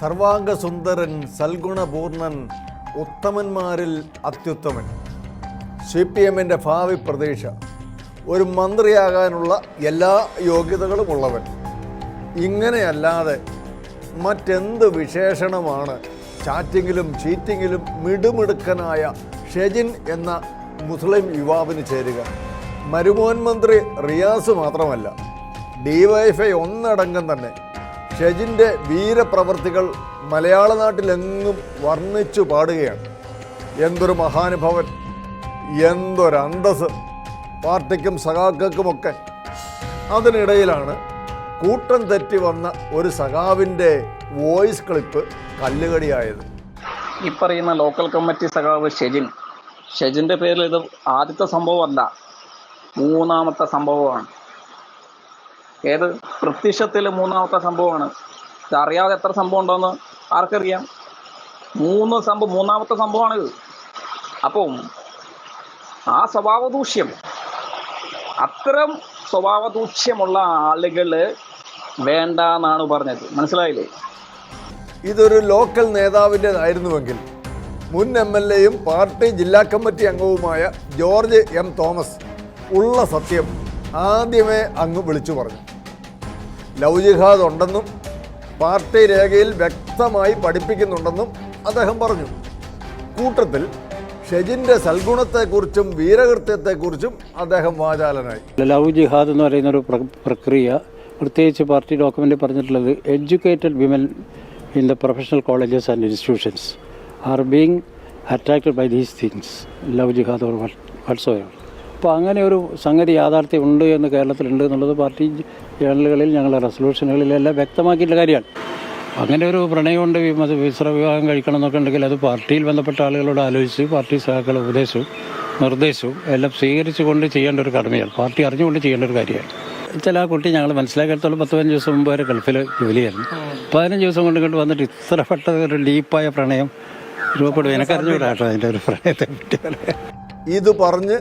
സർവാംഗസുന്ദരൻ, സൽഗുണപൂർണൻ, ഉത്തമന്മാരിൽ അത്യുത്തമൻ, CPM-ൻ്റെ ഭാവി പ്രതീക്ഷ, ഒരു മന്ത്രിയാകാനുള്ള എല്ലാ യോഗ്യതകളും ഉള്ളവൻ. ഇങ്ങനെയല്ലാതെ മറ്റെന്ത് വിശേഷണമാണ് ചാറ്റിങ്ങിലും ചീറ്റിങ്ങിലും മിടുമിടുക്കനായ ഷെജിൻ എന്ന മുസ്ലിം യുവാവിന് ചേരുക? മരുമോൻ മന്ത്രി റിയാസ് മാത്രമല്ല, DYFI ഒന്നടങ്കം തന്നെ ഷെജിൻ്റെ വീരപ്രവർത്തികൾ മലയാള നാട്ടിലെങ്ങും വർണ്ണിച്ചു പാടുകയാണ്. എന്തൊരു മഹാനുഭവൻ, എന്തൊരു അന്തസ് പാർട്ടിക്കും സഖാക്കൾക്കുമൊക്കെ. അതിനിടയിലാണ് കൂട്ടം തെറ്റി വന്ന ഒരു സഖാവിൻ്റെ വോയിസ് ക്ലിപ്പ് കല്ലുകടിയായത്. ഈ പറയുന്ന ലോക്കൽ കമ്മിറ്റി സഖാവ് ഷെജിൻ്റെ പേരിൽ ഇത് ആദ്യത്തെ സംഭവമല്ല, മൂന്നാമത്തെ സംഭവമാണ്. ഏത് പ്രത്യക്ഷത്തിൽ മൂന്നാമത്തെ സംഭവമാണ്. ഇതറിയാതെ എത്ര സംഭവം ഉണ്ടോയെന്ന് ആർക്കറിയാം? മൂന്നാമത്തെ സംഭവമാണിത്. അപ്പം ആ സ്വഭാവദൂഷ്യം, അത്തരം സ്വഭാവദൂഷ്യമുള്ള ആളുകൾ വേണ്ട എന്നാണ് പറഞ്ഞത്. മനസ്സിലായില്ലേ? ഇതൊരു ലോക്കൽ നേതാവിൻ്റെതായിരുന്നുവെങ്കിൽ മുൻ MLA-യും പാർട്ടി ജില്ലാ കമ്മിറ്റി അംഗവുമായ ജോർജ് M. തോമസ് ഉള്ള സത്യം ആദ്യമേ അങ്ങ് വിളിച്ചു പറഞ്ഞു. ലവ് ജിഹാദ് ഉണ്ടെന്നും പാർട്ടി രേഖയിൽ വ്യക്തമായി പഠിപ്പിക്കുന്നുണ്ടെന്നും അദ്ദേഹം പറഞ്ഞു. കൂട്ടത്തിൽ ഷെജിൻ്റെ സൽഗുണത്തെക്കുറിച്ചും വീരകൃത്യത്തെക്കുറിച്ചും അദ്ദേഹം വാചാലനായി. ലവ് ജിഹാദ് എന്ന് പറയുന്ന ഒരു പ്രക്രിയ പ്രത്യേകിച്ച് പാർട്ടി ഡോക്യുമെൻ്റ് പറഞ്ഞിട്ടുള്ളത് educated women in the professional colleges and institutions are being attracted by these things, love jihad or whatsoever. അപ്പോൾ അങ്ങനെ ഒരു സംഗതി യാഥാർത്ഥ്യം ഉണ്ട് എന്ന് കേരളത്തിലുണ്ട് എന്നുള്ളത് പാർട്ടി ജേണലുകളിൽ ഞങ്ങളുടെ റെസൊല്യൂഷനുകളിലെല്ലാം വ്യക്തമാക്കിയിട്ടുള്ള കാര്യമാണ്. അങ്ങനെ ഒരു പ്രണയമുണ്ട്, മിശ്ര വിവാഹം കഴിക്കണം എന്നൊക്കെ ഉണ്ടെങ്കിൽ അത് പാർട്ടിയിൽ ബന്ധപ്പെട്ട ആളുകളോട് ആലോചിച്ച് പാർട്ടി സഹാക്കളുടെ ഉപദേശവും നിർദ്ദേശവും എല്ലാം സ്വീകരിച്ചുകൊണ്ട് ചെയ്യേണ്ട ഒരു കടമയാണ്, പാർട്ടി അറിഞ്ഞുകൊണ്ട് ചെയ്യേണ്ട ഒരു കാര്യമാണ്. ചില ആ കുട്ടി ഞങ്ങൾ മനസ്സിലാക്കിയെടുത്തോളം 10-15 ദിവസം മുമ്പ് വരെ ഗൾഫിൽ ജോലിയായിരുന്നു. 15 ദിവസം കൊണ്ട് ഇങ്ങോട്ട് വന്നിട്ട് ഇത്ര പെട്ട ഒരു ഡീപ്പായ പ്രണയം രൂപപ്പെടും. എനിക്കറിഞ്ഞൂടാട്ടോ അതിൻ്റെ ഒരു പ്രണയത്തെ പറ്റി. ഇത് പറഞ്ഞ്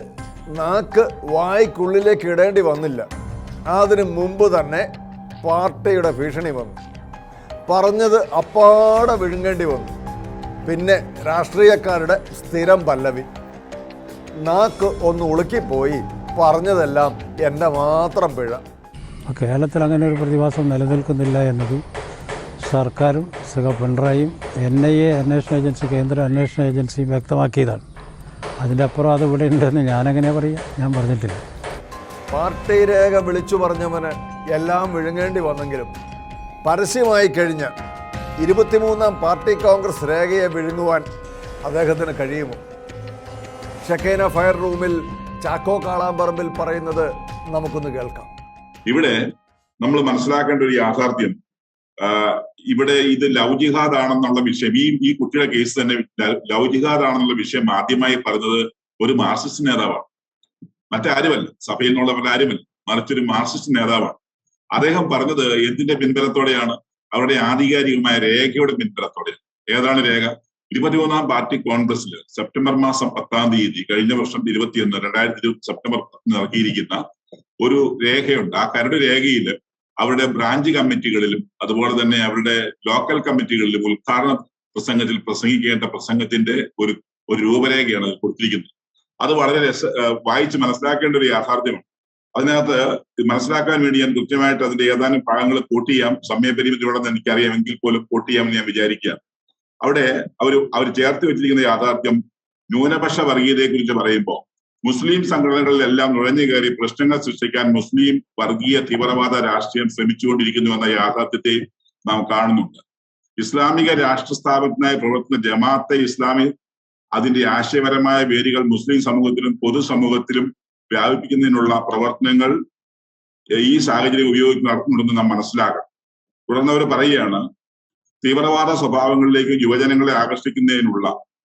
നാക്ക് വായ്ക്കുള്ളിലേക്ക് ഇടേണ്ടി വന്നില്ല. അതിനു മുമ്പ് തന്നെ പാർട്ടിയുടെ ഭീഷണി വന്നു. പറഞ്ഞത് അപ്പാടെ വിഴുങ്ങേണ്ടി വന്നു. പിന്നെ രാഷ്ട്രീയക്കാരുടെ സ്ഥിരം പല്ലവി, നാക്ക് ഒന്ന് ഉളുക്കിപ്പോയി, പറഞ്ഞതെല്ലാം എൻ്റെ മാത്രം പിഴ. കേരളത്തിൽ അങ്ങനെ ഒരു പ്രതിഭാസം നിലനിൽക്കുന്നില്ല എന്നത് സർക്കാരും പിണറായിയും NIA അന്വേഷണ ഏജൻസി, കേന്ദ്ര അന്വേഷണ ഏജൻസിയും വ്യക്തമാക്കിയതാണ്. അതിൻ്റെ അപ്പുറം അത് ഇവിടെ ഉണ്ടെന്ന് ഞാനെങ്ങനെ പറയാം? ഞാൻ പറഞ്ഞിട്ടില്ല. പാർട്ടി രേഖ വിളിച്ചു പറഞ്ഞവന് എല്ലാം വിഴുങ്ങേണ്ടി വന്നെങ്കിലും പരസ്യമായി കഴിഞ്ഞ 23-ാം പാർട്ടി കോൺഗ്രസ് രേഖയെ വിഴുങ്ങുവാൻ അദ്ദേഹത്തിന് കഴിയുമോ? ഷെക്കൈന ഫയർ റൂമിൽ ചാക്കോ കാളാമ്പറമ്പിൽ പറയുന്നത് നമുക്കൊന്ന് കേൾക്കാം. ഇവിടെ നമ്മൾ മനസ്സിലാക്കേണ്ട ഒരു യാഥാർത്ഥ്യം, ഇവിടെ ഇത് ലവ് ജിഹാദ് ആണെന്നുള്ള വിഷയം, ഈ കുട്ടിയുടെ കേസ് തന്നെ ലവ് ജിഹാദ് ആണെന്നുള്ള വിഷയം ആദ്യമായി പറഞ്ഞത് ഒരു മാർക്സിസ്റ്റ് നേതാവാണ്. മറ്റാരുമല്ല, സഭയിൽ നിന്നുള്ളവരാരുമല്ല, മറിച്ചൊരു മാർക്സിസ്റ്റ് നേതാവാണ്. അദ്ദേഹം പറഞ്ഞത് എന്തിന്റെ പിൻബലത്തോടെയാണ്? അവരുടെ ആധികാരികമായ രേഖയുടെ പിൻബലത്തോടെയാണ്. ഏതാണ് രേഖ? 23-ാം പാർട്ടി കോൺഗ്രസിൽ സെപ്റ്റംബർ മാസം 10-ാം തീയതി കഴിഞ്ഞ വർഷം 2020 സെപ്റ്റംബർ 10 ഇറക്കിയിരിക്കുന്ന ഒരു രേഖയുണ്ട്. ആ കരട് രേഖയിൽ അവരുടെ ബ്രാഞ്ച് കമ്മിറ്റികളിലും അതുപോലെ തന്നെ അവരുടെ ലോക്കൽ കമ്മിറ്റികളിലും ഉദ്ഘാടന പ്രസംഗത്തിൽ പ്രസംഗിക്കേണ്ട പ്രസംഗത്തിന്റെ ഒരു രൂപരേഖയാണ് കൊടുത്തിരിക്കുന്നത്. അത് വളരെ വായിച്ച് മനസ്സിലാക്കേണ്ട ഒരു യാഥാർത്ഥ്യമാണ്. അതിനകത്ത് മനസ്സിലാക്കാൻ വേണ്ടി ഞാൻ കൃത്യമായിട്ട് അതിന്റെ ഏതാനും ഭാഗങ്ങൾ കോട്ട് ചെയ്യാം. സമയപരിമിതി ഉണ്ടെന്ന് എനിക്കറിയാമെങ്കിൽ പോലും കോട്ട് ചെയ്യാമെന്ന് ഞാൻ വിചാരിക്കുക. അവിടെ അവർ ചേർത്ത് വെച്ചിരിക്കുന്ന യാഥാർത്ഥ്യം, ന്യൂനപക്ഷ വർഗീയതയെ കുറിച്ച് പറയുമ്പോൾ മുസ്ലിം സംഘടനകളിലെല്ലാം നുഴഞ്ഞു കയറി പ്രശ്നങ്ങൾ സൃഷ്ടിക്കാൻ മുസ്ലിം വർഗീയ തീവ്രവാദ രാഷ്ട്രീയം ശ്രമിച്ചുകൊണ്ടിരിക്കുന്നു എന്ന യാഥാർത്ഥ്യത്തെ നാം കാണുന്നുണ്ട്. ഇസ്ലാമിക രാഷ്ട്ര സ്ഥാപനത്തിനായി പ്രവർത്തിക്കുന്ന ജമാഅത്തെ ഇസ്ലാമി അതിന്റെ ആശയപരമായ വേരുകൾ മുസ്ലിം സമൂഹത്തിലും പൊതുസമൂഹത്തിലും വ്യാപിപ്പിക്കുന്നതിനുള്ള പ്രവർത്തനങ്ങൾ ഈ സാഹചര്യം ഉപയോഗിച്ച് നടത്തുന്നുണ്ടെന്ന് നാം മനസ്സിലാക്കണം. തുടർന്ന് അവർ പറയുകയാണ്, തീവ്രവാദ സ്വഭാവങ്ങളിലേക്ക് യുവജനങ്ങളെ ആകർഷിക്കുന്നതിനുള്ള,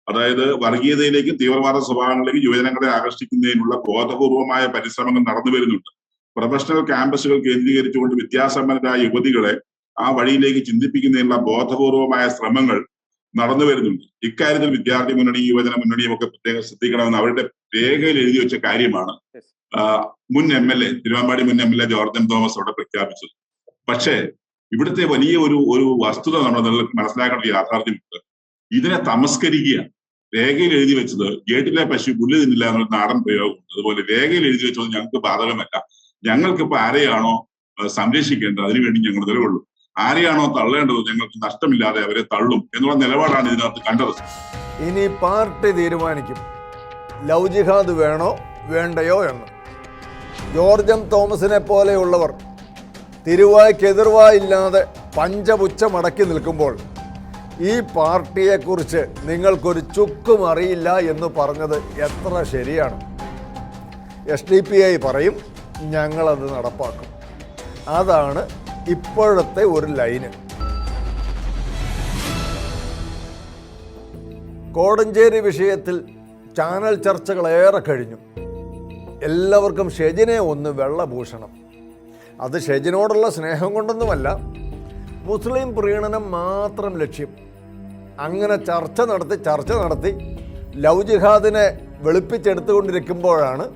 അതായത് വർഗീയതയിലേക്കും തീവ്രവാദ സ്വഭാവങ്ങളിലേക്ക് യുവജനങ്ങളെ ആകർഷിക്കുന്നതിനുള്ള ബോധപൂർവമായ പരിശ്രമങ്ങൾ നടന്നു വരുന്നുണ്ട്. പ്രൊഫഷണൽ ക്യാമ്പസുകൾ കേന്ദ്രീകരിച്ചുകൊണ്ട് വിദ്യാസമ്പന്നരായ യുവതികളെ ആ വഴിയിലേക്ക് ചിന്തിപ്പിക്കുന്നതിനുള്ള ബോധപൂർവമായ ശ്രമങ്ങൾ നടന്നു വരുന്നുണ്ട്. ഇക്കാര്യത്തിൽ വിദ്യാർത്ഥി മുന്നണി, യുവജന മുന്നണിയും ഒക്കെ പ്രത്യേകം ശ്രദ്ധിക്കണമെന്ന് അവരുടെ രേഖയിൽ എഴുതി വെച്ച കാര്യമാണ് മുൻ MLA, തിരുവമ്പാടി മുൻ MLA ജോർജ് M. തോമസ് അവിടെ പ്രഖ്യാപിച്ചത്. പക്ഷേ ഇവിടുത്തെ വലിയ ഒരു വസ്തുത നമ്മൾ മനസ്സിലാക്കേണ്ട യാഥാർത്ഥ്യമുണ്ട്. ഇതിനെ തമസ്കരിക്കുക. രേഖയിൽ എഴുതി വെച്ചത് കേട്ടില്ല പശു പുല്ല് തിന്നില്ല എന്നുള്ള നാടൻ പ്രയോഗമുണ്ട്. അതുപോലെ രേഖയിൽ എഴുതി വെച്ചത് ഞങ്ങൾക്ക് ബാധകമല്ല. ഞങ്ങൾക്കിപ്പോ ആരെയാണോ സംരക്ഷിക്കേണ്ടത് അതിനുവേണ്ടി ഞങ്ങൾ നിലകൊള്ളും. ആരെയാണോ തള്ളേണ്ടത് ഞങ്ങൾക്ക് നഷ്ടമില്ലാതെ അവരെ തള്ളും എന്നുള്ള നിലപാടാണ് ഇതിനകത്ത് കണ്ടത്. ഇനി പാർട്ടി തീരുമാനിക്കും ലവ് ജിഹാദ് വേണോ വേണ്ടയോ എന്ന്. ജോർജ് എം തോമസിനെ പോലെയുള്ളവർ തിരുവായ്ക്കെതിർവായില്ലാതെ പഞ്ചപുച്ഛമടക്കി നിൽക്കുമ്പോൾ ഈ പാർട്ടിയെക്കുറിച്ച് നിങ്ങൾക്കൊരു ചുക്കും അറിയില്ല എന്ന് പറഞ്ഞത് എത്ര ശരിയാണ്? SDPI പറയും ഞങ്ങളത് നടപ്പാക്കും. അതാണ് ഇപ്പോഴത്തെ ഒരു ലൈന്. കോടഞ്ചേരി വിഷയത്തിൽ ചാനൽ ചർച്ചകളേറെ കഴിഞ്ഞു. എല്ലാവർക്കും ഷെജിനെ ഒന്ന് വെള്ളഭൂഷണം. അത് ഷെജിനോടുള്ള സ്നേഹം കൊണ്ടൊന്നുമല്ല, മുസ്ലിം പ്രീണനം മാത്രം ലക്ഷ്യം. അങ്ങനെ ചർച്ച നടത്തി ലവ് ജിഹാദിനെ വെളുപ്പിച്ചെടുത്തുകൊണ്ടിരിക്കുമ്പോഴാണ്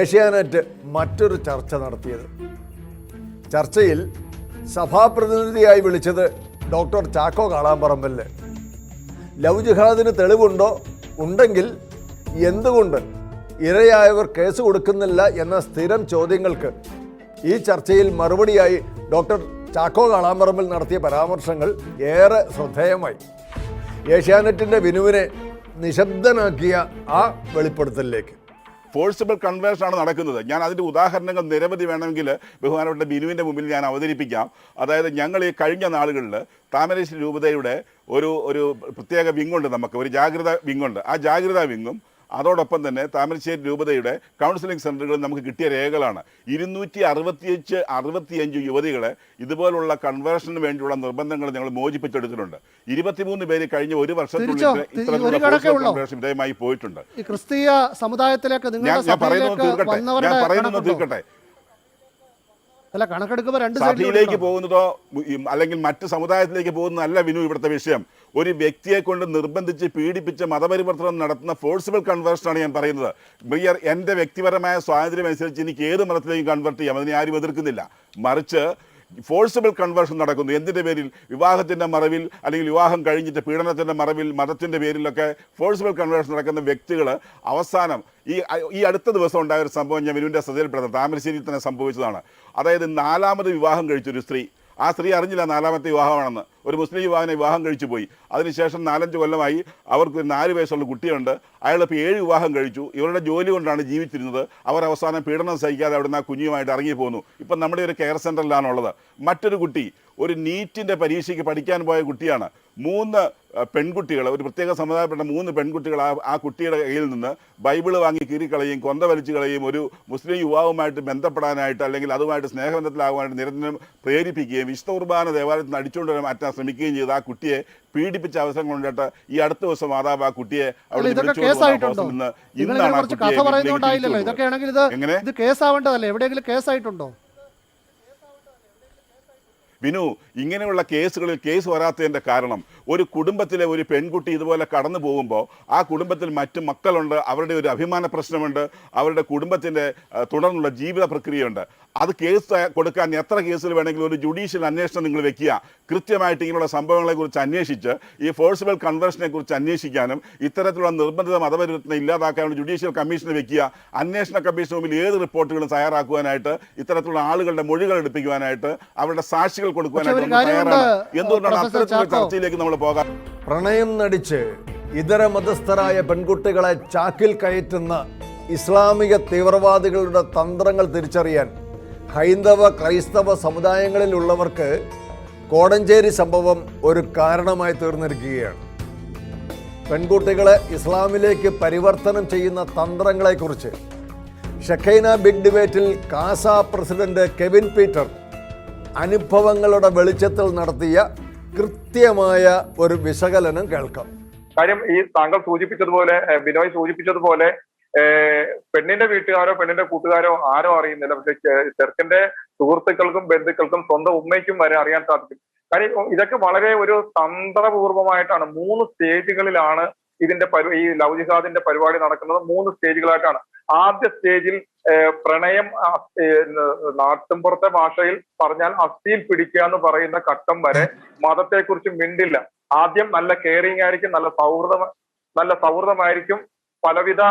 ഏഷ്യാനെറ്റ് മറ്റൊരു ചർച്ച നടത്തിയത്. ചർച്ചയിൽ സഭാപ്രതിനിധിയായി വിളിച്ചത് ഡോക്ടർ ചാക്കോ കാളാമ്പറമ്പലിനെ. ലവ് ജിഹാദിന് തെളിവുണ്ടോ? ഉണ്ടെങ്കിൽ എന്തുകൊണ്ട് ഇരയായവർ കേസ് കൊടുക്കുന്നില്ല എന്ന സ്ഥിരം ചോദ്യങ്ങൾക്ക് ഈ ചർച്ചയിൽ മറുപടിയായി ഡോക്ടർ ചാക്കോ കാളാമ്പറമ്പിൽ നടത്തിയ പരാമർശങ്ങൾ ഏറെ ശ്രദ്ധേയമായി. ഏഷ്യാനെറ്റിൻ്റെ വിനുവിനെ നിശബ്ദനാക്കിയ ആ വെളിപ്പെടുത്തലിലേക്ക്. ഫോഴ്സിബിൾ കൺവേർഷൻ ആണ് നടക്കുന്നത്. ഞാൻ അതിൻ്റെ ഉദാഹരണങ്ങൾ നിരവധി വേണമെങ്കിൽ ബഹുമാനപ്പെട്ട ബിനുവിൻ്റെ മുമ്പിൽ ഞാൻ അവതരിപ്പിക്കാം. അതായത് ഞങ്ങൾ ഈ കഴിഞ്ഞ നാളുകളിൽ താമരശ്ശേരി രൂപതയുടെ ഒരു പ്രത്യേക വിങ്ങുണ്ട്, നമുക്ക് ഒരു ജാഗ്രത വിങ്ങുണ്ട്. ആ ജാഗ്രതാ വിങ്ങും അതോടൊപ്പം തന്നെ താമരശ്ശേരി രൂപതയുടെ കൗൺസിലിംഗ് സെൻ്ററുകളിൽ നമുക്ക് കിട്ടിയ രേഖകളാണ്. 265 യുവതികളെ ഇതുപോലുള്ള കൺവേർഷന് വേണ്ടിയുള്ള നിർബന്ധങ്ങൾ ഞങ്ങൾ മോചിപ്പിച്ചെടുത്തിട്ടുണ്ട്. 23 പേര് കഴിഞ്ഞ ഒരു വർഷത്തിനുള്ളിൽ ഇത്തരത്തിലുള്ള കൺവേർഷൻ വിധേയമായി പോയിട്ടുണ്ട്. ക്രിസ്തീയ സമുദായത്തിലേക്ക് ഞാൻ പറയുന്നത് തീർക്കട്ടെ. സഭയിലേക്ക് പോകുന്നതോ അല്ലെങ്കിൽ മറ്റ് സമുദായത്തിലേക്ക് പോകുന്നതല്ല വിനു ഇവിടുത്തെ വിഷയം. ഒരു വ്യക്തിയെ കൊണ്ട് നിർബന്ധിച്ച് പീഡിപ്പിച്ച് മതപരിവർത്തനം നടത്തുന്ന ഫോഴ്സിബിൾ കൺവേർഷനാണ് ഞാൻ പറയുന്നത്. എൻ്റെ വ്യക്തിപരമായ സ്വാതന്ത്ര്യം അനുസരിച്ച് എനിക്ക് ഏത് മതത്തിലേക്കും കൺവേർട്ട് ചെയ്യാം, അതിനെ ആരും എതിർക്കുന്നില്ല. മറിച്ച് ഫോഴ്സിബിൾ കൺവേർഷൻ നടക്കുന്നു. എന്തിൻ്റെ പേരിൽ? വിവാഹത്തിൻ്റെ മറവിൽ അല്ലെങ്കിൽ വിവാഹം കഴിഞ്ഞിട്ട് പീഡനത്തിൻ്റെ മറവിൽ മതത്തിൻ്റെ പേരിലൊക്കെ ഫോഴ്സിബിൾ കൺവേർഷൻ നടക്കുന്ന വ്യക്തികൾ അവസാനം ഈ അടുത്ത ദിവസം ഉണ്ടായ ഒരു സംഭവം ഞാൻ വിനുവിൻ്റെ ശ്രദ്ധയിൽപ്പെടുന്നത് താമരശ്ശേരിയിൽ തന്നെ സംഭവിച്ചതാണ്. അതായത് 4ാമത് വിവാഹം കഴിച്ചൊരു സ്ത്രീ, ആ സ്ത്രീ അറിഞ്ഞില്ല 4ാമത്തെ വിവാഹമാണെന്ന്. ഒരു മുസ്ലിം യുവാവിനെ വിവാഹം കഴിച്ചു പോയി. അതിനുശേഷം 4-5 കൊല്ലമായി അവർക്ക് 4 വയസ്സുള്ള കുട്ടിയുണ്ട്. അയാളിപ്പോൾ 7 വിവാഹം കഴിച്ചു. ഇവരുടെ ജോലി കൊണ്ടാണ് ജീവിച്ചിരുന്നത്. അവർ അവസാനം പീഡനം സഹിക്കാതെ അവിടെ നിന്ന് ആ കുഞ്ഞുമായിട്ട് ഇറങ്ങിപ്പോന്നു. ഇപ്പം നമ്മുടെ ഒരു കെയർ സെൻ്ററിലാണുള്ളത്. മറ്റൊരു കുട്ടി ഒരു നീറ്റിൻ്റെ പരീക്ഷയ്ക്ക് പഠിക്കാൻ പോയ കുട്ടിയാണ്. 3 പെൺകുട്ടികൾ, ഒരു പ്രത്യേക സമുദായപ്പെട്ട 3 പെൺകുട്ടികൾ ആ കുട്ടിയുടെ കയ്യിൽ നിന്ന് ബൈബിള് വാങ്ങി കീറിക്കളയും കൊന്ത വലിച്ചു കളയും ഒരു മുസ്ലിം യുവാവുമായിട്ട് ബന്ധപ്പെടാനായിട്ട് അല്ലെങ്കിൽ അതുമായിട്ട് സ്നേഹബന്ധത്തിലാകുവാനായിട്ട് നിരന്തരം പ്രേരിപ്പിക്കുകയും വിശുദ്ധ കുർബാന ദേവാലയത്തിൽ നിന്ന് അടിച്ചുകൊണ്ട് മാറ്റാൻ ശ്രമിക്കുകയും ചെയ്ത് ആ കുട്ടിയെ പീഡിപ്പിച്ച അവസരം കൊണ്ടിട്ട് ഈ അടുത്ത ദിവസം മാതാവ് ആ കുട്ടിയെ അവിടെ വിനു, ഇങ്ങനെയുള്ള കേസുകളിൽ കേസ് വരാത്തതിൻ്റെ കാരണം ഒരു കുടുംബത്തിലെ ഒരു പെൺകുട്ടി ഇതുപോലെ കടന്നു പോകുമ്പോൾ ആ കുടുംബത്തിൽ മറ്റു മക്കളുണ്ട്, അവരുടെ ഒരു അഭിമാന പ്രശ്നമുണ്ട്, അവരുടെ കുടുംബത്തിൻ്റെ തുടർന്നുള്ള ജീവിത പ്രക്രിയയുണ്ട്. അത് കേസ് കൊടുക്കാൻ എത്ര കേസിൽ വേണമെങ്കിലും ഒരു ജുഡീഷ്യൽ അന്വേഷണം നിങ്ങൾ വെക്കുക. കൃത്യമായിട്ട് ഇങ്ങനെയുള്ള സംഭവങ്ങളെക്കുറിച്ച് അന്വേഷിച്ച് ഈ ഫോഴ്സിബിൾ കൺവേർഷനെ കുറിച്ച് അന്വേഷിക്കാനും ഇത്തരത്തിലുള്ള നിർബന്ധിത മതപരിവർത്തനം ഇല്ലാതാക്കാനുള്ള ജുഡീഷ്യൽ കമ്മീഷനെ വെക്കുക. അന്വേഷണ കമ്മീഷന് മുമ്പിൽ ഏത് റിപ്പോർട്ടുകളും തയ്യാറാക്കുവാനായിട്ട്, ഇത്തരത്തിലുള്ള ആളുകളുടെ മൊഴികൾ എടുപ്പിക്കുവാനായിട്ട്, അവരുടെ സാക്ഷികൾ കൊടുക്കുവാനായിട്ട് തയ്യാറാണ്. എന്തുകൊണ്ടാണ് അത്തരത്തിലുള്ള ചർച്ചയിലേക്ക് നമ്മൾ പോകാം? പ്രണയം നടിച്ച് ഇതര മതസ്ഥരായ പെൺകുട്ടികളെ ചാക്കിൽ കയറ്റുന്ന ഇസ്ലാമിക തീവ്രവാദികളുടെ തന്ത്രങ്ങൾ തിരിച്ചറിയാൻ ഹൈന്ദവ ക്രൈസ്തവ സമുദായങ്ങളിലുള്ളവർക്ക് കോടഞ്ചേരി സംഭവം ഒരു കാരണമായി തീർന്നിരിക്കുകയാണ്. പെൺകുട്ടികളെ ഇസ്ലാമിലേക്ക് പരിവർത്തനം ചെയ്യുന്ന തന്ത്രങ്ങളെക്കുറിച്ച് ഷെഖൈന ബിഗ് ഡിബേറ്റിൽ കാസ പ്രസിഡന്റ് കെവിൻ പീറ്റർ അനുഭവങ്ങളുടെ വെളിച്ചത്തിൽ നടത്തിയ കൃത്യമായ ഒരു വിശകലനം കേൾക്കാം. കാര്യം ഈ താങ്കൾ സൂചിപ്പിച്ചതുപോലെ, ബിനോയ് സൂചിപ്പിച്ചതുപോലെ, പെണ്ണിന്റെ വീട്ടുകാരോ പെണ്ണിന്റെ കൂട്ടുകാരോ ആരോ അറിയുന്നില്ല. പക്ഷെ ചെറുക്കന്റെ സുഹൃത്തുക്കൾക്കും ബന്ധുക്കൾക്കും സ്വന്തം ഉമ്മയ്ക്കും വരെ അറിയാൻ സാധിക്കും. കാര്യം ഇതൊക്കെ വളരെ ഒരു തന്ത്രപൂർവമായിട്ടാണ് 3 സ്റ്റേജുകളിലാണ് ഈ ലവ് ജിഹാദിന്റെ പരിപാടി നടക്കുന്നത് 3 സ്റ്റേജുകളായിട്ടാണ്. ആദ്യ സ്റ്റേജിൽ പ്രണയം, നാട്ടിൻപുറത്തെ ഭാഷയിൽ പറഞ്ഞാൽ അസ്ഥിയിൽ പിടിക്കുക എന്ന് പറയുന്ന ഘട്ടം വരെ മതത്തെക്കുറിച്ച് മിണ്ടില്ല. ആദ്യം നല്ല കെയറിങ് ആയിരിക്കും, നല്ല സൗഹൃദമായിരിക്കും, പലവിധ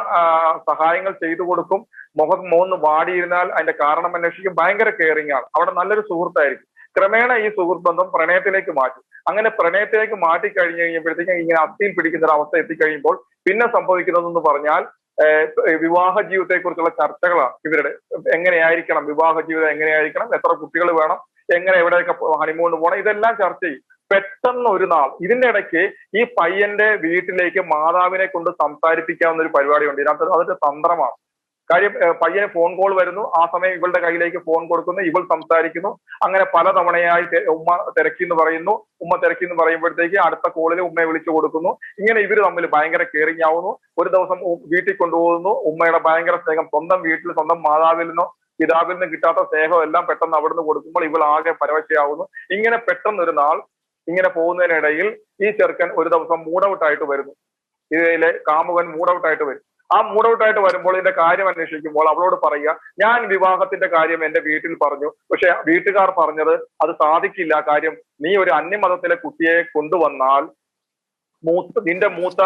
സഹായങ്ങൾ ചെയ്തു കൊടുക്കും. മുഖം വാടിയിരുന്നാൽ അതിന്റെ കാരണം അന്വേഷിക്കും. ഭയങ്കര കെയറിങ് ആണ്, അവിടെ നല്ലൊരു സുഹൃത്തായിരിക്കും. ക്രമേണ ഈ സുഹൃത്ത് ബന്ധം പ്രണയത്തിലേക്ക് മാറ്റും. അങ്ങനെ പ്രണയത്തിലേക്ക് മാറ്റി കഴിഞ്ഞു കഴിഞ്ഞപ്പോഴത്തേക്കും ഇങ്ങനെ അസ്ഥിയിൽ പിടിക്കുന്ന ഒരു അവസ്ഥ എത്തിക്കഴിയുമ്പോൾ പിന്നെ സംഭവിക്കുന്നതെന്ന് പറഞ്ഞാൽ വിവാഹ ജീവിതത്തെ കുറിച്ചുള്ള ചർച്ചകളാണ് ഇവരുടെ. എങ്ങനെയായിരിക്കണം വിവാഹ ജീവിതം, എങ്ങനെയായിരിക്കണം, എത്ര കുട്ടികൾ വേണം, എങ്ങനെ എവിടെയൊക്കെ ഹണിമൂണിന് പോകണം, ഇതെല്ലാം ചർച്ച ചെയ്യും. പെട്ടെന്ന് ഒരു നാൾ ഇതിന്റെ ഇടയ്ക്ക് ഈ പയ്യന്റെ വീട്ടിലേക്ക് മാതാവിനെ കൊണ്ട് സംസാരിപ്പിക്കാവുന്ന ഒരു പരിപാടിയുണ്ട്. ഇതിനകത്ത് അതൊരു തന്ത്രമാണ്. കാര്യം പയ്യന് ഫോൺ കോൾ വരുന്നു, ആ സമയം ഇവളുടെ കയ്യിലേക്ക് ഫോൺ കൊടുക്കുന്നു, ഇവൾ സംസാരിക്കുന്നു. അങ്ങനെ പല തവണയായി ഉമ്മ തിരക്കി എന്ന് പറയുമ്പോഴത്തേക്ക് അടുത്ത കോളിൽ ഉമ്മയെ വിളിച്ചു കൊടുക്കുന്നു. ഇങ്ങനെ ഇവര് തമ്മിൽ ഭയങ്കര കെയറിങ് ആവുന്നു. ഒരു ദിവസം വീട്ടിൽ കൊണ്ടുപോകുന്നു. ഉമ്മയുടെ ഭയങ്കര സ്നേഹം, സ്വന്തം വീട്ടിൽ സ്വന്തം മാതാവിൽ നിന്നോ പിതാവിൽ നിന്ന് കിട്ടാത്ത സ്നേഹം എല്ലാം പെട്ടെന്ന് അവിടുന്ന് കൊടുക്കുമ്പോൾ ഇവൾ ആകെ പരവശയാവുന്നു. ഇങ്ങനെ പെട്ടെന്നൊരു നാൾ ഇങ്ങനെ പോകുന്നതിനിടയിൽ ഈ ചെറുക്കൻ ഒരു ദിവസം മൂഡൌട്ടായിട്ട് വരുന്നു. ഇതിലെ കാമുകൻ മൂഡൌട്ടായിട്ട് വരും. ആ മൂഡൌട്ടായിട്ട് വരുമ്പോൾ ഇതിന്റെ കാര്യം അന്വേഷിക്കുമ്പോൾ അവളോട് പറയുക, ഞാൻ വിവാഹത്തിന്റെ കാര്യം എന്റെ വീട്ടിൽ പറഞ്ഞു, പക്ഷെ വീട്ടുകാർ പറഞ്ഞത് അത് സാധിക്കില്ല. കാര്യം നീ ഒരു അന്യമതത്തിലെ കുട്ടിയെ കൊണ്ടുവന്നാൽ നിന്റെ മൂത്ത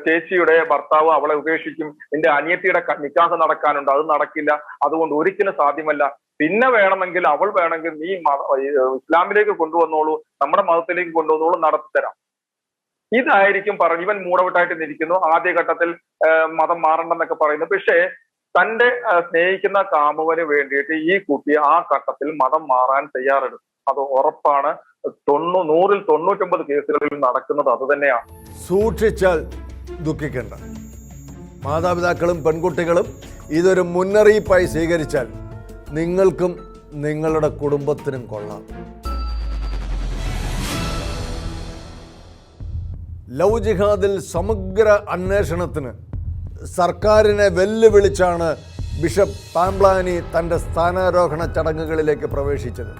ചേച്ചിയുടെ ഭർത്താവ് അവളെ ഉപേക്ഷിക്കും, നിന്റെ അനിയത്തിയുടെ നിക്കാഹ് നടക്കാനുണ്ട്, അത് നടക്കില്ല, അതുകൊണ്ട് ഒരിക്കലും സാധ്യമല്ല. പിന്നെ വേണമെങ്കിൽ അവൾ വേണമെങ്കിൽ നീ ഇസ്ലാമിലേക്ക് കൊണ്ടുവന്നോളൂ, നമ്മുടെ മതത്തിലേക്ക് കൊണ്ടുവന്നോളൂ, നടത്തിത്തരാം. ഇതായിരിക്കും പറഞ്ഞു. ഇവൻ മൂഡൌട്ടായിട്ട് നിൽക്കുന്നു. ആദ്യഘട്ടത്തിൽ മതം മാറണ്ടെന്നൊക്കെ പറയുന്നു. പക്ഷേ തന്റെ സ്നേഹിക്കുന്ന കാമുകന് വേണ്ടിയിട്ട് ഈ കുട്ടി ആ ഘട്ടത്തിൽ മതം മാറാൻ തയ്യാറെടുക്കും. അത് ഉറപ്പാണ്. 100-ൽ 99 കേസുകളിൽ നടക്കുന്നത് അത് തന്നെയാണ്. സൂക്ഷിച്ചാൽ ദുഃഖിക്കേണ്ട. മാതാപിതാക്കളും പെൺകുട്ടികളും ഇതൊരു മുന്നറിയിപ്പായി സ്വീകരിച്ചാൽ നിങ്ങൾക്കും നിങ്ങളുടെ കുടുംബത്തിനും കൊള്ളാം. ലവ് ജിഹാദിൽ സമഗ്ര അന്വേഷണത്തിന് സർക്കാരിനെ വെല്ലുവിളിച്ചാണ് ബിഷപ്പ് പാംപ്ലാനി തൻ്റെ സ്ഥാനാരോഹണ ചടങ്ങുകളിലേക്ക് പ്രവേശിച്ചത്.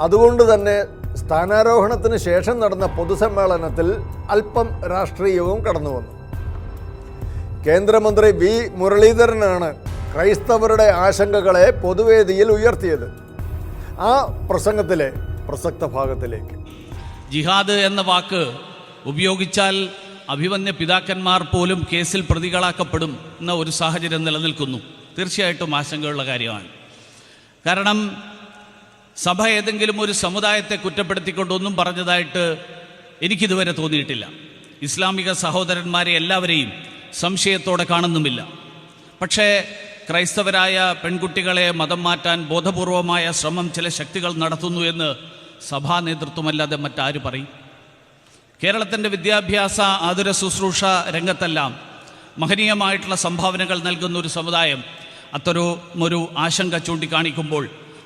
അതുകൊണ്ട് തന്നെ സ്ഥാനാരോഹണത്തിന് ശേഷം നടന്ന പൊതുസമ്മേളനത്തിൽ അല്പം രാഷ്ട്രീയവും കടന്നു വന്നു. കേന്ദ്രമന്ത്രി വി മുരളീധരനാണ് ക്രൈസ്തവരുടെ ആശങ്കകളെ പൊതുവേദിയിൽ ഉയർത്തിയത്. ആ പ്രസംഗത്തിലെ പ്രസക്ത ഭാഗത്തിലേക്ക്. ജിഹാദ് എന്ന വാക്ക് ഉപയോഗിച്ചാൽ അഭിമന്യ പിതാക്കന്മാർ പോലും കേസിൽ പ്രതികളാക്കപ്പെടും എന്ന ഒരു സാഹചര്യം നിലനിൽക്കുന്നു. തീർച്ചയായിട്ടും ആശങ്കയുള്ള കാര്യമാണ്. കാരണം സഭ ഏതെങ്കിലും ഒരു സമുദായത്തെ കുറ്റപ്പെടുത്തിക്കൊണ്ടൊന്നും പറഞ്ഞതായിട്ട് എനിക്കിതുവരെ തോന്നിയിട്ടില്ല. ഇസ്ലാമിക സഹോദരന്മാരെ എല്ലാവരെയും സംശയത്തോടെ കാണുന്നുമില്ല. പക്ഷേ ക്രൈസ്തവരായ പെൺകുട്ടികളെ മതം മാറ്റാൻ ബോധപൂർവമായ ശ്രമം ചില ശക്തികൾ നടത്തുന്നു എന്ന് സഭാ നേതൃത്വമല്ലാതെ മറ്റാര് പറയും? കേരളത്തിൻ്റെ വിദ്യാഭ്യാസ ആതുര ശുശ്രൂഷ രംഗത്തെല്ലാം മഹനീയമായിട്ടുള്ള സംഭാവനകൾ നൽകുന്ന ഒരു സമുദായം അത്തരമൊരു ആശങ്ക ചൂണ്ടിക്കാണിക്കുമ്പോൾ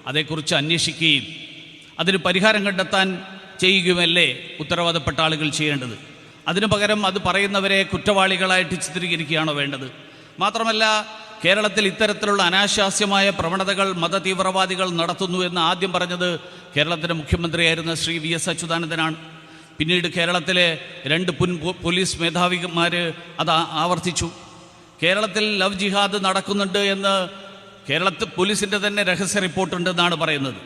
അതേക്കുറിച്ച് അന്വേഷിക്കുകയും അതിന് പരിഹാരം കണ്ടെത്താൻ ചെയ്യുകയുമല്ലേ ഉത്തരവാദപ്പെട്ട ആളുകൾ ചെയ്യേണ്ടത്. അതിനു പകരം അത് പറയുന്നവരെ കുറ്റവാളികളായിട്ട് ചിത്രീകരിക്കുകയാണോ വേണ്ടത്? മാത്രമല്ല, കേരളത്തിൽ ഇത്തരത്തിലുള്ള അനാശാസ്യമായ പ്രവണതകൾ മതതീവ്രവാദികൾ നടത്തുന്നു എന്ന് ആദ്യം പറഞ്ഞത് കേരളത്തിൻ്റെ മുഖ്യമന്ത്രിയായിരുന്ന ശ്രീ വി.എസ്. അച്യുതാനന്ദനാണ്. പിന്നീട് കേരളത്തിലെ 2 പോലീസ് മേധാവിമാർ അത് ആവർത്തിച്ചു. കേരളത്തിൽ ലവ് ജിഹാദ് നടക്കുന്നുണ്ട് എന്ന് കേരളത്തിൽ പോലീസിൻ്റെ തന്നെ രഹസ്യ റിപ്പോർട്ടുണ്ടെന്നാണ് പറയുന്നത്.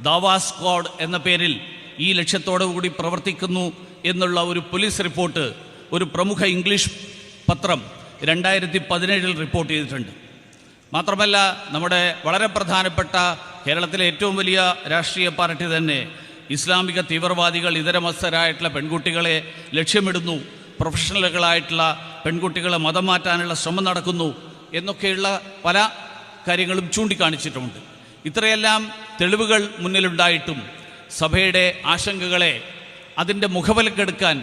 ദാവാ സ്ക്വാഡ് എന്ന പേരിൽ ഈ ലക്ഷ്യത്തോടു കൂടി പ്രവർത്തിക്കുന്നു എന്നുള്ള ഒരു പോലീസ് റിപ്പോർട്ട് ഒരു പ്രമുഖ ഇംഗ്ലീഷ് പത്രം 2017 റിപ്പോർട്ട് ചെയ്തിട്ടുണ്ട്. മാത്രമല്ല, നമ്മുടെ വളരെ പ്രധാനപ്പെട്ട കേരളത്തിലെ ഏറ്റവും വലിയ രാഷ്ട്രീയ പാർട്ടി തന്നെ ഇസ്ലാമിക തീവ്രവാദികൾ ഇതരമതസ്ഥരായിട്ടുള്ള പെൺകുട്ടികളെ ലക്ഷ്യമിടുന്നു, പ്രൊഫഷണലുകളായിട്ടുള്ള പെൺകുട്ടികളെ മതം മാറ്റാനുള്ള ശ്രമം നടക്കുന്നു എന്നൊക്കെയുള്ള പല കാര്യങ്ങളും ചൂണ്ടിക്കാണിച്ചിട്ടുമുണ്ട്. ഇത്രയെല്ലാം തെളിവുകൾ മുന്നിലുണ്ടായിട്ടും സഭയുടെ ആശങ്കകളെ അതിൻ്റെ മുഖവിലക്കെടുക്കാൻ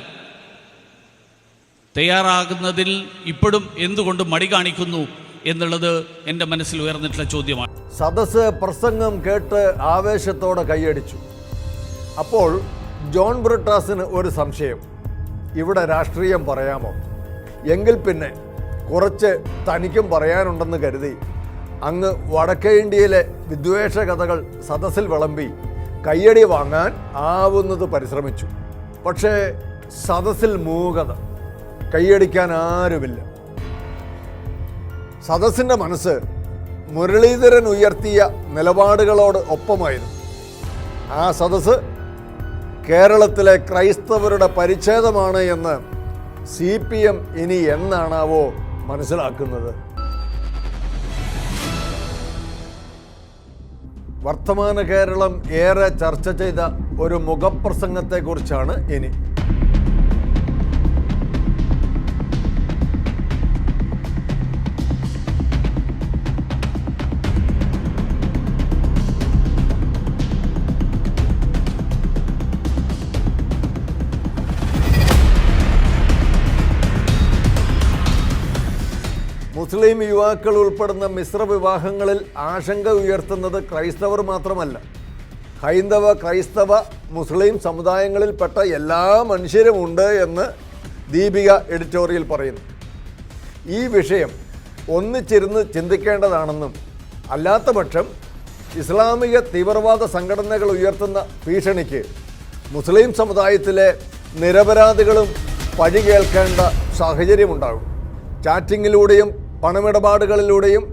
തയ്യാറാകുന്നതിൽ ഇപ്പോഴും എന്തുകൊണ്ട് മടി കാണിക്കുന്നു എന്നുള്ളത് എൻ്റെ മനസ്സിൽ ഉയർന്നിട്ടുള്ള ചോദ്യമാണ്. സദസ്സ് പ്രസംഗം കേട്ട് ആവേശത്തോടെ കൈയടിച്ചു. അപ്പോൾ ജോൺ ബ്രിട്ടാസിന് ഒരു സംശയം, ഇവിടെ രാഷ്ട്രീയം പറയാമോ? എങ്കിൽ പിന്നെ കുറച്ച് തനിക്കും പറയാനുണ്ടെന്ന് കരുതി അങ്ങ് വടക്കേ ഇന്ത്യയിലെ വിദ്വേഷ കഥകൾ സദസ്സിൽ വിളമ്പി കയ്യടി വാങ്ങാൻ ആവുന്നത് പരിശ്രമിച്ചു. പക്ഷേ സദസ്സിൽ മൂകത. കൈയടിക്കാൻ ആരുമില്ല. സദസ്സിൻ്റെ മനസ്സ് മുരളീധരൻ ഉയർത്തിയ നിലപാടുകളോട് ഒപ്പമായിരുന്നു. ആ സദസ്സ് കേരളത്തിലെ ക്രൈസ്തവരുടെ പരിച്ഛേദമാണ് എന്ന് CPM ഇനി എന്നാണാവോ മനസ്സിലാക്കുന്നത്? വർത്തമാന കേരളം ഏറെ ചർച്ച ചെയ്ത ഒരു മുഖപ്രസംഗത്തെക്കുറിച്ചാണ് ഇനി. മുസ്ലിം യുവാക്കൾ ഉൾപ്പെടുന്ന മിശ്ര വിവാഹങ്ങളിൽ ആശങ്ക ഉയർത്തുന്നത് ക്രൈസ്തവർ മാത്രമല്ല, ഹൈന്ദവ, ക്രൈസ്തവ, മുസ്ലിം സമുദായങ്ങളിൽപ്പെട്ട എല്ലാ മനുഷ്യരുമുണ്ട് എന്ന് ദീപിക എഡിറ്റോറിയൽ പറയുന്നു. ഈ വിഷയം ഒന്നിച്ചിരുന്ന് ചിന്തിക്കേണ്ടതാണെന്നും അല്ലാത്ത പക്ഷം ഇസ്ലാമിക തീവ്രവാദ സംഘടനകൾ ഉയർത്തുന്ന ഭീഷണിക്ക് മുസ്ലിം സമുദായത്തിലെ നിരപരാധികളും പഴി കേൾക്കേണ്ട സാഹചര്യമുണ്ടാകും. ചാറ്റിങ്ങിലൂടെയും പണമിടപാടുകളിലൂടെയും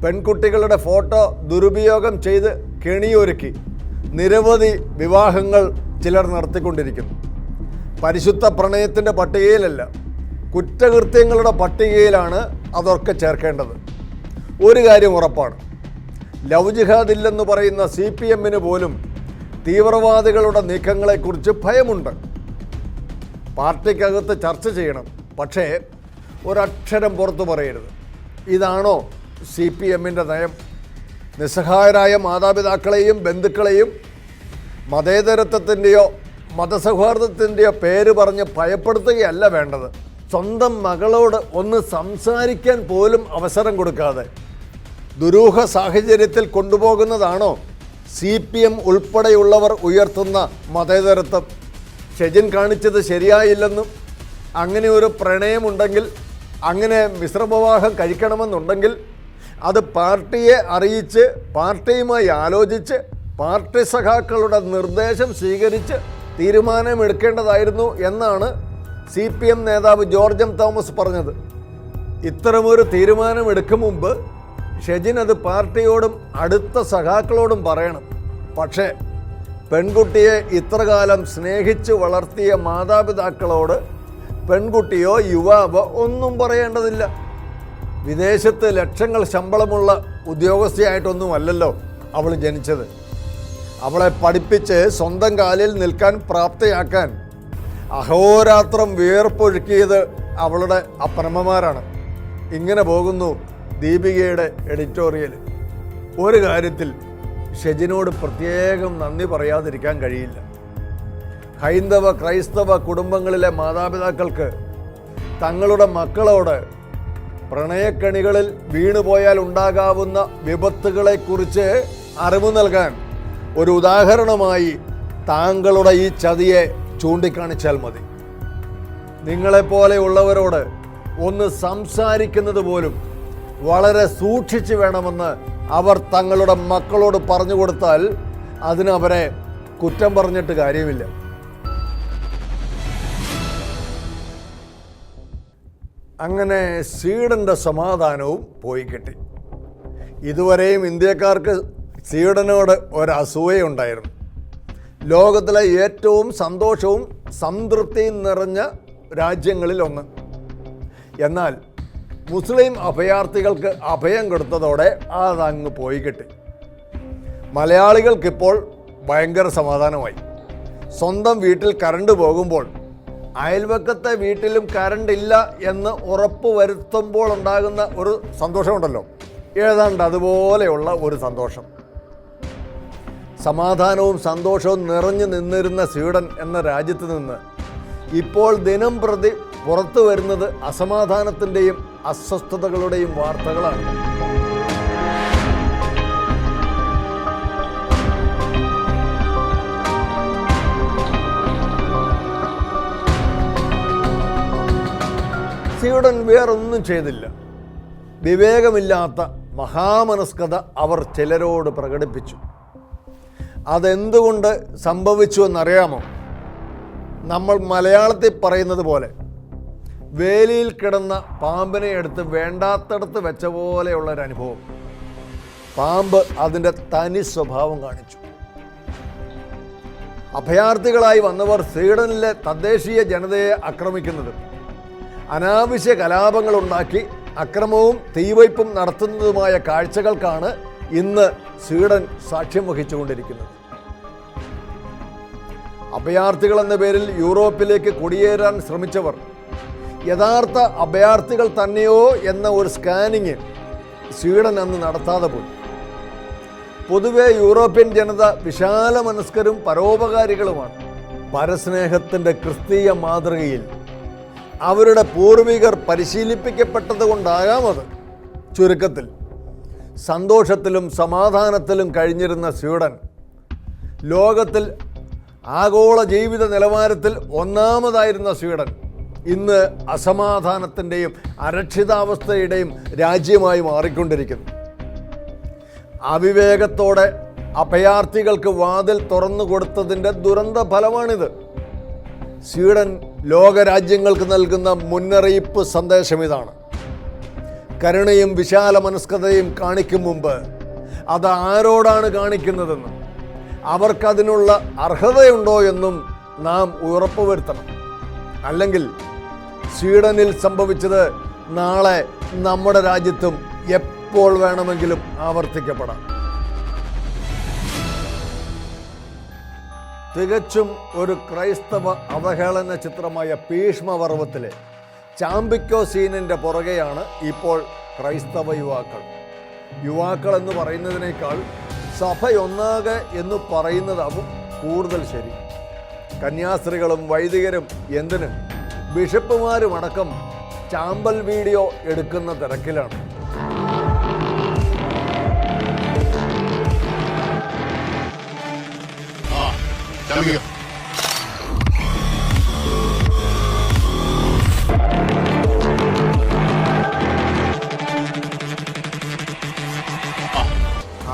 പെൺകുട്ടികളുടെ ഫോട്ടോ ദുരുപയോഗം ചെയ്ത് കെണിയൊരുക്കി നിരവധി വിവാഹങ്ങൾ ചിലർ നടത്തിക്കൊണ്ടിരിക്കുന്നു. പരിശുദ്ധ പ്രണയത്തിൻ്റെ പട്ടികയിലല്ല, കുറ്റകൃത്യങ്ങളുടെ പട്ടികയിലാണ് അതൊക്കെ ചേർക്കേണ്ടത്. ഒരു കാര്യം ഉറപ്പാണ്, ലവ് ജിഹാദ് ഇല്ലെന്ന് പറയുന്ന CPM പോലും തീവ്രവാദികളുടെ നീക്കങ്ങളെക്കുറിച്ച് ഭയമുണ്ട്. പാർട്ടിക്കകത്ത് ചർച്ച ചെയ്യണം, പക്ഷേ ഒരക്ഷരം പുറത്തു പറയരുത്. ഇതാണോ CPM നയം? നിസ്സഹായരായ മാതാപിതാക്കളെയും ബന്ധുക്കളെയും മതേതരത്വത്തിൻ്റെയോ മതസൗഹാർദ്ദത്തിൻ്റെയോ പേര് പറഞ്ഞ് ഭയപ്പെടുത്തുകയല്ല വേണ്ടത്. സ്വന്തം മകളോട് ഒന്ന് സംസാരിക്കാൻ പോലും അവസരം കൊടുക്കാതെ ദുരൂഹ സാഹചര്യത്തിൽ കൊണ്ടുപോകുന്നതാണോ CPM ഉൾപ്പെടെയുള്ളവർ ഉയർത്തുന്ന മതേതരത്വം? ഷെജിൻ കാണിച്ചത് ശരിയായില്ലെന്നും അങ്ങനെ ഒരു പ്രണയമുണ്ടെങ്കിൽ, അങ്ങനെ മിശ്രവിവാഹം കഴിക്കണമെന്നുണ്ടെങ്കിൽ അത് പാർട്ടിയെ അറിയിച്ച് പാർട്ടിയുമായി ആലോചിച്ച് പാർട്ടി സഖാക്കളുടെ നിർദ്ദേശം സ്വീകരിച്ച് തീരുമാനമെടുക്കേണ്ടതായിരുന്നു എന്നാണ് CPM നേതാവ് ജോർജ് എം തോമസ് പറഞ്ഞത്. ഇത്തരമൊരു തീരുമാനമെടുക്കും മുമ്പ് ഷെജിൻ അത് പാർട്ടിയോടും അടുത്ത സഖാക്കളോടും പറയണം. പക്ഷേ പെൺകുട്ടിയെ ഇത്രകാലം സ്നേഹിച്ച് വളർത്തിയ മാതാപിതാക്കളോട് പെൺകുട്ടിയോ യുവാവോ ഒന്നും പറയേണ്ടതില്ല. വിദേശത്ത് ലക്ഷങ്ങൾ ശമ്പളമുള്ള ഉദ്യോഗസ്ഥയായിട്ടൊന്നുമല്ലല്ലോ അവൾ ജനിച്ചത്. അവളെ പഠിപ്പിച്ച് സ്വന്തം കാലിൽ നിൽക്കാൻ പ്രാപ്തയാക്കാൻ അഹോരാത്രം വിയർപ്പൊഴുക്കിയത് അവളുടെ അപ്പനമ്മമാരാണ്. ഇങ്ങനെ പോകുന്നു ദീപികയുടെ എഡിറ്റോറിയൽ. ഒരു കാര്യത്തിൽ ഷെജിനോട് പ്രത്യേകം നന്ദി പറയാതിരിക്കാൻ കഴിയില്ല. ഹൈന്ദവ ക്രൈസ്തവ കുടുംബങ്ങളിലെ മാതാപിതാക്കൾക്ക് തങ്ങളുടെ മക്കളോട് പ്രണയക്കണികളിൽ വീണുപോയാൽ ഉണ്ടാകാവുന്ന വിപത്തുകളെക്കുറിച്ച് അറിവ് നൽകാൻ ഒരു ഉദാഹരണമായി താങ്കളുടെ ഈ ചതിയെ ചൂണ്ടിക്കാണിച്ചാൽ മതി. നിങ്ങളെപ്പോലെയുള്ളവരോട് ഒന്ന് സംസാരിക്കുന്നത് പോലും വളരെ സൂക്ഷിച്ചു വേണമെന്ന് അവർ തങ്ങളുടെ മക്കളോട് പറഞ്ഞു കൊടുത്താൽ അതിനവരെ കുറ്റം പറഞ്ഞിട്ട് കാര്യമില്ല. അങ്ങനെ സ്വീഡൻ്റെ സമാധാനവും പോയി കിട്ടി. ഇതുവരെയും ഇന്ത്യക്കാർക്ക് സ്വീഡനോട് ഒരസൂയയുണ്ടായിരുന്നു. ലോകത്തിലെ ഏറ്റവും സന്തോഷവും സംതൃപ്തിയും നിറഞ്ഞ രാജ്യങ്ങളിലൊന്ന്. എന്നാൽ മുസ്ലിം അഭയാർത്ഥികൾക്ക് അഭയം കൊടുത്തതോടെ അതങ്ങ് പോയി കിട്ടി. മലയാളികൾക്കിപ്പോൾ ഭയങ്കര സമാധാനമായി. സ്വന്തം വീട്ടിൽ കറണ്ട് പോകുമ്പോൾ അയൽവക്കത്തെ വീട്ടിലും കറണ്ട് ഇല്ല എന്ന് ഉറപ്പ് വരുത്തുമ്പോൾ ഉണ്ടാകുന്ന ഒരു സന്തോഷമുണ്ടല്ലോ, ഏതാണ്ട് അതുപോലെയുള്ള ഒരു സന്തോഷം. സമാധാനവും സന്തോഷവും നിറഞ്ഞു നിന്നിരുന്ന സ്വീഡൻ എന്ന രാജ്യത്ത് നിന്ന് ഇപ്പോൾ ദിനം പ്രതി പുറത്തു വരുന്നത് അസമാധാനത്തിൻ്റെയും അസ്വസ്ഥതകളുടെയും വാർത്തകളാണ്. സ്വീഡൻ വേറൊന്നും ചെയ്തില്ല. വിവേകമില്ലാത്ത മഹാമനസ്കത അവർ ചിലരോട് പ്രകടിപ്പിച്ചു. അതെന്തുകൊണ്ട് സംഭവിച്ചു എന്നറിയാമോ? നമ്മൾ മലയാളത്തിൽ പറയുന്നത് പോലെ വേലിയിൽ കിടന്ന പാമ്പിനെ എടുത്ത് വേണ്ടാത്തടത്ത് വെച്ച പോലെയുള്ളൊരു അനുഭവം. പാമ്പ് അതിൻ്റെ തനി സ്വഭാവം കാണിച്ചു. അഭയാർത്ഥികളായി വന്നവർ സ്വീഡനിലെ തദ്ദേശീയ ജനതയെ ആക്രമിക്കുന്നതും അനാവശ്യ കലാപങ്ങൾ ഉണ്ടാക്കി അക്രമവും തീവയ്പും നടത്തുന്നതുമായ കാഴ്ചകൾക്കാണ് ഇന്ന് സ്വീഡൻ സാക്ഷ്യം വഹിച്ചുകൊണ്ടിരിക്കുന്നത്. അഭയാർത്ഥികൾ എന്ന പേരിൽ യൂറോപ്പിലേക്ക് കുടിയേറാൻ ശ്രമിച്ചവർ യഥാർത്ഥ അഭയാർത്ഥികൾ തന്നെയോ എന്ന ഒരു സ്കാനിങ് സ്വീഡൻ അന്ന് നടത്താതെ പോയി. പൊതുവെ യൂറോപ്യൻ ജനത വിശാല മനസ്കരും പരോപകാരികളുമാണ്. പരസ്നേഹത്തിൻ്റെ ക്രിസ്തീയ മാതൃകയിൽ അവരുടെ പൂർവികർ പരിശീലിപ്പിക്കപ്പെട്ടത് കൊണ്ടാകാം അത്. ചുരുക്കത്തിൽ സന്തോഷത്തിലും സമാധാനത്തിലും കഴിഞ്ഞിരുന്ന സ്വീഡൻ ലോകത്തിൽ ആഗോള ജീവിത നിലവാരത്തിൽ ഒന്നാമതായിരുന്ന സ്വീഡൻ ഇന്ന് അസമാധാനത്തിൻ്റെയും അരക്ഷിതാവസ്ഥയുടെയും രാജ്യമായി മാറിക്കൊണ്ടിരിക്കുന്നു. അവിവേകത്തോടെ അഭയാർത്ഥികൾക്ക് വാതിൽ തുറന്നു കൊടുത്തതിൻ്റെ ദുരന്ത ഫലമാണിത്. സ്വീഡൻ ലോകരാജ്യങ്ങൾക്ക് നൽകുന്ന മുന്നറിയിപ്പ് സന്ദേശം ഇതാണ്: കരുണയും വിശാല മനസ്കതയും കാണിക്കും മുമ്പ് അത് ആരോടാണ് കാണിക്കുന്നതെന്നും അവർക്കതിനുള്ള അർഹതയുണ്ടോ എന്നും നാം ഉറപ്പുവരുത്തണം. അല്ലെങ്കിൽ സ്വീഡനിൽ സംഭവിച്ചത് നാളെ നമ്മുടെ രാജ്യത്തും എപ്പോൾ വേണമെങ്കിലും ആവർത്തിക്കപ്പെടാം. തികച്ചും ഒരു ക്രൈസ്തവ അവഹേളന ചിത്രമായ ഭീഷ്മപർവത്തിലെ ചാമ്പിക്കോ സീനിൻ്റെ പുറകെയാണ് ഇപ്പോൾ ക്രൈസ്തവ യുവാക്കൾ എന്ന് പറയുന്നതിനേക്കാൾ സഭയൊന്നാകെ എന്ന് പറയുന്നതാവും കൂടുതൽ ശരി. കന്യാസ്ത്രീകളും വൈദികരും എന്തിന് ബിഷപ്പുമാരുമടക്കം ചാമ്പൽ വീഡിയോ എടുക്കുന്ന തിരക്കിലാണ്.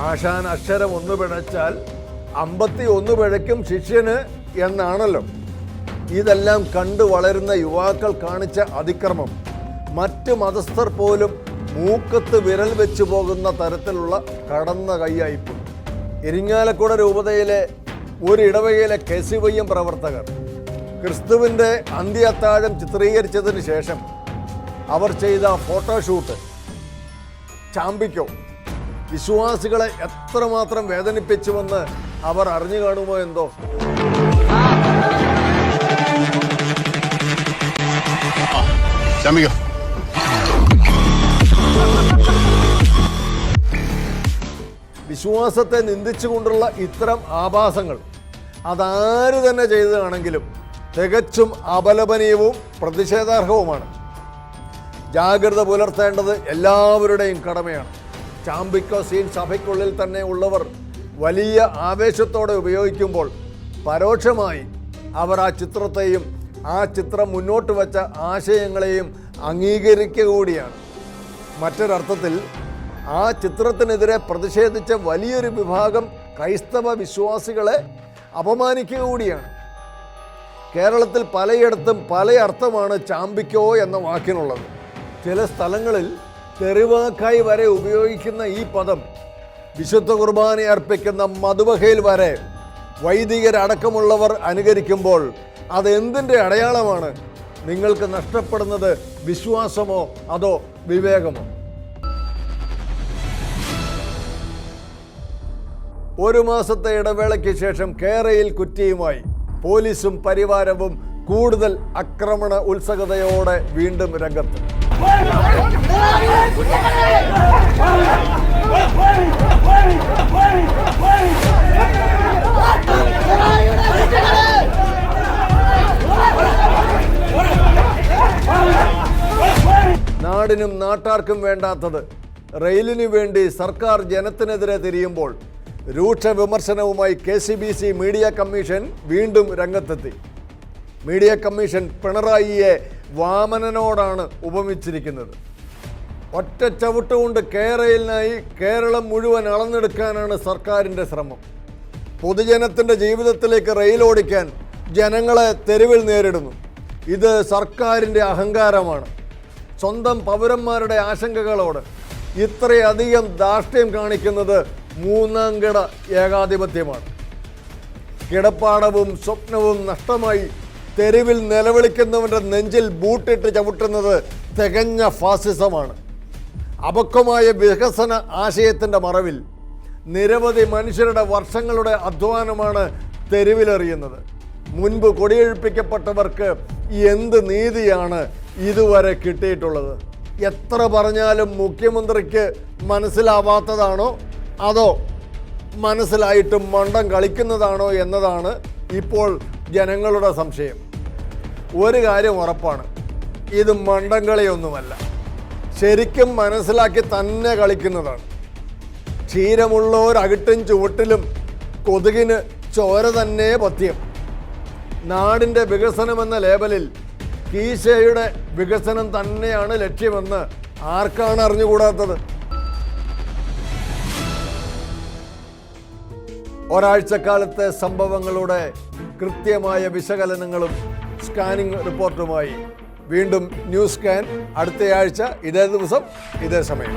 ആശാൻ അക്ഷരം ഒന്ന് പിഴച്ചാൽ 51 പിഴയ്ക്കും ശിഷ്യന് എന്നാണല്ലോ. ഇതെല്ലാം കണ്ടു വളരുന്ന യുവാക്കൾ കാണിച്ച അതിക്രമം മറ്റ് മതസ്ഥർ പോലും മൂക്കത്ത് വിരൽ വെച്ചു പോകുന്ന തരത്തിലുള്ള കടന്ന കൈയായിപ്പ്. ഇരിങ്ങാലക്കുട രൂപതയിലെ ഒരു ഇടവകയിലെ KCYM പ്രവർത്തകർ ക്രിസ്തുവിൻ്റെ അന്ത്യ-അത്താഴം ചിത്രീകരിച്ചതിന് ശേഷം അവർ ചെയ്ത ഫോട്ടോഷൂട്ട് ചാമ്പിക്കോ വിശ്വാസികളെ എത്രമാത്രം വേദനിപ്പിച്ചുവെന്ന് അവർ അറിഞ്ഞു കാണുമോ എന്തോ. വിശ്വാസത്തെ നിന്ദിച്ചുകൊണ്ടുള്ള ഇത്തരം ആഭാസങ്ങൾ അതാര് തന്നെ ചെയ്തതാണെങ്കിലും തികച്ചും അപലപനീയവും പ്രതിഷേധാർഹവുമാണ്. ജാഗ്രത പുലർത്തേണ്ടത് എല്ലാവരുടെയും കടമയാണ്. ചാമ്പിക്കോ സീൻ സഭയ്ക്കുള്ളിൽ തന്നെ ഉള്ളവർ വലിയ ആവേശത്തോടെ ഉപയോഗിക്കുമ്പോൾ പരോക്ഷമായി അവർ ആ ചിത്രത്തെയും ആ ചിത്രം മുന്നോട്ട് വച്ച ആശയങ്ങളെയും അംഗീകരിക്കുക കൂടിയാണ്. മറ്റൊരർത്ഥത്തിൽ ആ ചിത്രത്തിനെതിരെ പ്രതിഷേധിച്ച വലിയൊരു വിഭാഗം ക്രൈസ്തവ വിശ്വാസികളെ അപമാനിക്കുക കൂടിയാണ്. കേരളത്തിൽ പലയിടത്തും പല അർത്ഥമാണ് ചാമ്പിക്കോ എന്ന വാക്കിനുള്ളത്. ചില സ്ഥലങ്ങളിൽ തെറിവാക്കായി വരെ ഉപയോഗിക്കുന്ന ഈ പദം വിശുദ്ധ കുർബാന അർപ്പിക്കുന്ന മധുബഹയിൽ വരെ വൈദികരടക്കമുള്ളവർ അനുകരിക്കുമ്പോൾ അതെന്തിൻ്റെ അടയാളമാണ്? നിങ്ങൾക്ക് നഷ്ടപ്പെടുന്നത് വിശ്വാസമോ അതോ വിവേകമോ? ഒരു മാസത്തെ ഇടവേളയ്ക്ക് ശേഷം കേരയിൽ കുറ്റിയുമായി പോലീസും പരിവാരവും കൂടുതൽ ആക്രമണ ഉത്സുകതയോടെ വീണ്ടും രംഗത്ത്. നാടിനും നാട്ടാർക്കും വേണ്ടാത്തത് റെയിലിനു വേണ്ടി സർക്കാർ ജനത്തിനെതിരെ തിരിയുമ്പോൾ രൂക്ഷ വിമർശനവുമായി KCBC മീഡിയ കമ്മീഷൻ വീണ്ടും രംഗത്തെത്തി. മീഡിയ കമ്മീഷൻ പിണറായിയെ വാമനനോടാണ് ഉപമിച്ചിരിക്കുന്നത്. ഒറ്റ ചവിട്ടുകൊണ്ട് കേരളിനായി കേരളം മുഴുവൻ അളന്നെടുക്കാനാണ് സർക്കാരിൻ്റെ ശ്രമം. പൊതുജനത്തിൻ്റെ ജീവിതത്തിലേക്ക് റെയിൽ ഓടിക്കാൻ ജനങ്ങളെ തെരുവിൽ നേരിടുന്നു. ഇത് സർക്കാരിൻ്റെ അഹങ്കാരമാണ്. സ്വന്തം പൗരന്മാരുടെ ആശങ്കകളോട് ഇത്രയധികം ധാർഷ്ട്യം കാണിക്കുന്നത് മൂന്നാംകിട ഏകാധിപത്യമാണ്. കിടപ്പാടവും സ്വപ്നവും നഷ്ടമായി തെരുവിൽ നിലവിളിക്കുന്നവൻ്റെ നെഞ്ചിൽ ബൂട്ടിട്ട് ചവിട്ടുന്നത് തികഞ്ഞ ഫാസിസമാണ്. അപക്വമായ വികസന ആശയത്തിൻ്റെ മറവിൽ നിരവധി മനുഷ്യരുടെ വർഷങ്ങളുടെ അധ്വാനമാണ് തെരുവിലെറിയുന്നത്. മുൻപ് കൊടിയൊഴിപ്പിക്കപ്പെട്ടവർക്ക് എന്ത് നീതിയാണ് ഇതുവരെ കിട്ടിയിട്ടുള്ളത്? എത്ര പറഞ്ഞാലും മുഖ്യമന്ത്രിക്ക് മനസ്സിലാവാത്തതാണോ അതോ മനസ്സിലായിട്ടും മണ്ടം കളിക്കുന്നതാണോ എന്നതാണ് ഇപ്പോൾ ജനങ്ങളുടെ സംശയം. ഒരു കാര്യം ഉറപ്പാണ്, ഇത് മണ്ടം കളിയൊന്നുമല്ല, ശരിക്കും മനസ്സിലാക്കി തന്നെ കളിക്കുന്നതാണ്. ക്ഷീരമുള്ളോരകിട്ടും ചുവട്ടിലും കൊതുകിന് ചോര തന്നെ പഥ്യം. നാടിൻ്റെ വികസനമെന്ന ലേബലിൽ കീശയുടെ വികസനം തന്നെയാണ് ലക്ഷ്യമെന്ന് ആർക്കാണ് അറിഞ്ഞുകൂടാത്തത്? ഒരാഴ്ചക്കാലത്തെ സംഭവങ്ങളുടെ കൃത്യമായ വിശകലനങ്ങളും സ്കാനിംഗ് റിപ്പോർട്ടുമായി വീണ്ടും ന്യൂസ് സ്കാൻ അടുത്തയാഴ്ച ഇതേ ദിവസം ഇതേ സമയം.